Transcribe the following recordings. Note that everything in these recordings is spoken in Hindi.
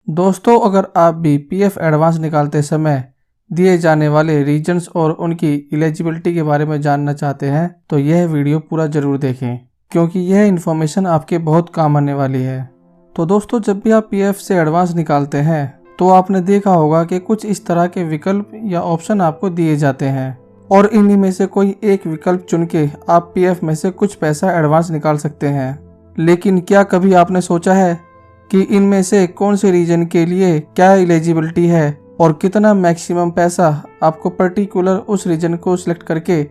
दोस्तों, अगर आप भी पीएफ एडवांस निकालते समय दिए जाने वाले रीजन्स और उनकी एलिजिबिलिटी के बारे में जानना चाहते हैं तो यह वीडियो पूरा ज़रूर देखें, क्योंकि यह इन्फॉर्मेशन आपके बहुत काम आने वाली है। तो दोस्तों, जब भी आप पीएफ से एडवांस निकालते हैं तो आपने देखा होगा कि कुछ इस तरह के विकल्प या ऑप्शन आपको दिए जाते हैं और इन्हीं में से कोई एक विकल्प चुन के आप पीएफ में से कुछ पैसा एडवांस निकाल सकते हैं। लेकिन क्या कभी आपने सोचा है कि इनमें से कौन से रीजन के लिए क्या एलिजिबिलिटी है और कितना मैक्सिमम पैसा आपको पर्टिकुलर उस रीजन को सिलेक्ट करके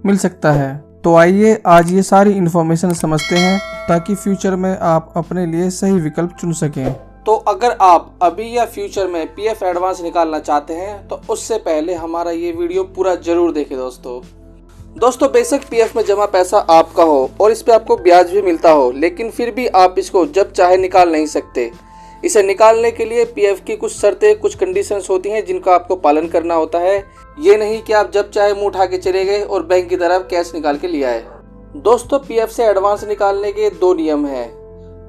मिल सकता है? तो आइए आज ये सारी इन्फॉर्मेशन समझते हैं ताकि फ्यूचर में आप अपने लिए सही विकल्प चुन सकें। तो अगर आप अभी या फ्यूचर में पीएफ एडवांस निकालना चाहते हैं तो उससे पहले हमारा ये वीडियो पूरा जरूर देखें। दोस्तों बेशक पीएफ में जमा पैसा आपका हो और इस पे आपको ब्याज भी मिलता हो, लेकिन फिर भी आप इसको जब चाहे निकाल नहीं सकते। इसे निकालने के लिए पीएफ की कुछ शर्तें, कुछ कंडीशंस होती हैं जिनका आपको पालन करना होता है। ये नहीं कि आप जब चाहे मुंह उठा के चले गए और बैंक की तरफ कैश निकाल के ले आए। दोस्तों पीएफ से एडवांस निकालने के दो नियम हैं।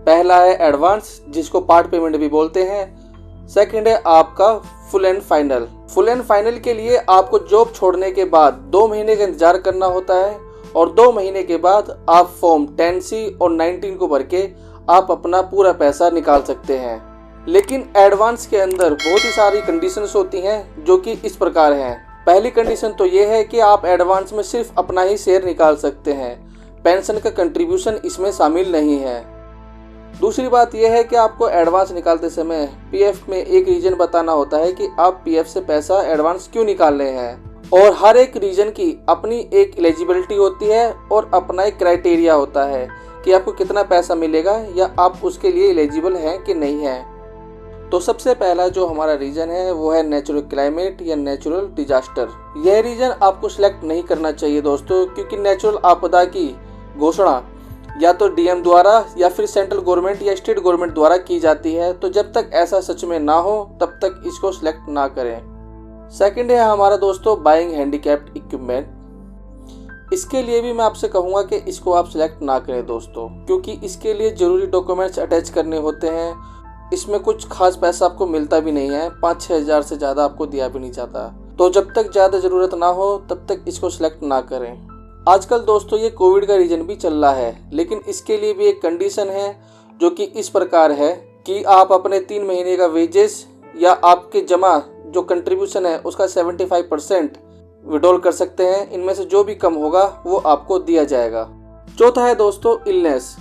पहला है एडवांस, जिसको पार्ट पेमेंट भी बोलते हैं। सेकंड है आपका full and final. Full and final के लिए आपको जॉब छोड़ने के बाद 2 महीने का इंतजार करना होता है और 2 महीने के बाद आप फॉर्म 10C और 19 को भर के आप अपना पूरा पैसा निकाल सकते हैं। लेकिन एडवांस के अंदर बहुत ही सारी कंडीशंस होती हैं जो कि इस प्रकार हैं। पहली कंडीशन तो ये है कि आप एडवांस में सिर्फ अपना ही शेयर निकाल सकते हैं, पेंशन का कंट्रीब्यूशन इसमें शामिल नहीं है। दूसरी बात यह है कि आपको एडवांस निकालते समय पीएफ में एक रीजन बताना होता है कि आप पीएफ से पैसा एडवांस क्यों निकाल रहे हैं, और हर एक रीजन की अपनी एक एलिजिबिलिटी होती है और अपना एक क्राइटेरिया होता है कि आपको कितना पैसा मिलेगा या आप उसके लिए एलिजिबल हैं कि नहीं है। तो सबसे पहला जो हमारा रीजन है वो है नेचुरल क्लाइमेट या नेचुरल डिजास्टर। यह रीजन आपको सिलेक्ट नहीं करना चाहिए दोस्तों, क्योंकि नेचुरल आपदा की घोषणा या तो डीएम द्वारा या फिर सेंट्रल गवर्नमेंट या स्टेट गवर्नमेंट द्वारा की जाती है। तो जब तक ऐसा सच में ना हो तब तक इसको सिलेक्ट ना करें। सेकंड है हमारा दोस्तों बाइंग हैंडीकैप्ड इक्विपमेंट। इसके लिए भी मैं आपसे कहूँगा कि इसको आप सिलेक्ट ना करें दोस्तों, क्योंकि इसके लिए ज़रूरी डॉक्यूमेंट्स अटैच करने होते हैं। इसमें कुछ खास पैसा आपको मिलता भी नहीं है, 5-6 हज़ार से ज़्यादा आपको दिया भी नहीं जाता। तो जब तक ज़्यादा ज़रूरत ना हो तब तक इसको सिलेक्ट ना करें। आजकल दोस्तों ये कोविड का रीजन भी चल रहा है, लेकिन इसके लिए भी एक कंडीशन है जो कि इस प्रकार है कि आप अपने 3 महीने का वेजेस या आपके जमा जो कंट्रीब्यूशन है उसका 75% विड्रॉल कर सकते हैं। इनमें से जो भी कम होगा वो आपको दिया जाएगा। चौथा है दोस्तों इलनेस।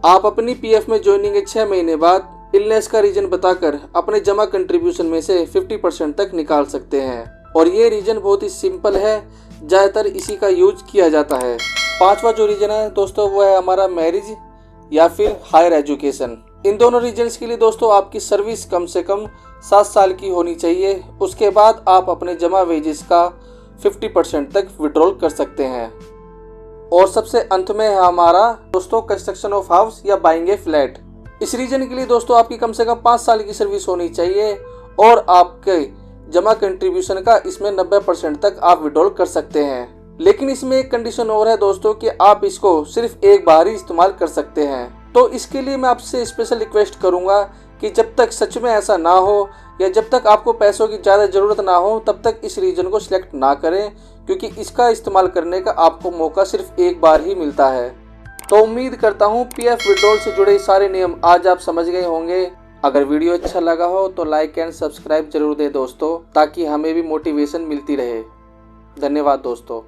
आप अपनी पीएफ में ज्वाइनिंग के 6 महीने बाद इलनेस का रीजन बताकर अपने जमा कंट्रीब्यूशन में से 50% तक निकाल सकते हैं, और ये रीजन बहुत ही सिंपल है, ज़्यादातर इसी का यूज किया जाता है। पांचवा जो रीजन है दोस्तों वो है हमारा मैरिज या फिर हायर एजुकेशन। इन दोनों रीजन्स के लिए दोस्तों आपकी सर्विस कम से कम 7 साल की होनी चाहिए। उसके बाद आप अपने जमा वेजेस का 50% तक विड्रॉल कर सकते हैं। और सबसे अंत में है हमारा दोस्तों कंस्ट्रक्शन ऑफ हाउस या बाइंग ए फ्लैट। इस रीजन के लिए दोस्तों आपकी कम से कम 5 साल की सर्विस होनी चाहिए और आपके जमा कंट्रीब्यूशन का इसमें 90% तक आप विड्रॉल कर सकते हैं। लेकिन इसमें एक कंडीशन और है दोस्तों कि आप इसको सिर्फ एक बार ही इस्तेमाल कर सकते हैं। तो इसके लिए मैं आपसे स्पेशल रिक्वेस्ट करूंगा कि जब तक सच में ऐसा ना हो या जब तक आपको पैसों की ज़्यादा ज़रूरत ना हो तब तक इस रीजन को सिलेक्ट ना करें, क्योंकि इसका इस्तेमाल करने का आपको मौका सिर्फ एक बार ही मिलता है। तो उम्मीद करता हूँ पीएफ विड्रॉल से जुड़े सारे नियम आज आप समझ गए होंगे। अगर वीडियो अच्छा लगा हो तो लाइक एंड सब्सक्राइब जरूर दें दोस्तों, ताकि हमें भी मोटिवेशन मिलती रहे। धन्यवाद दोस्तों।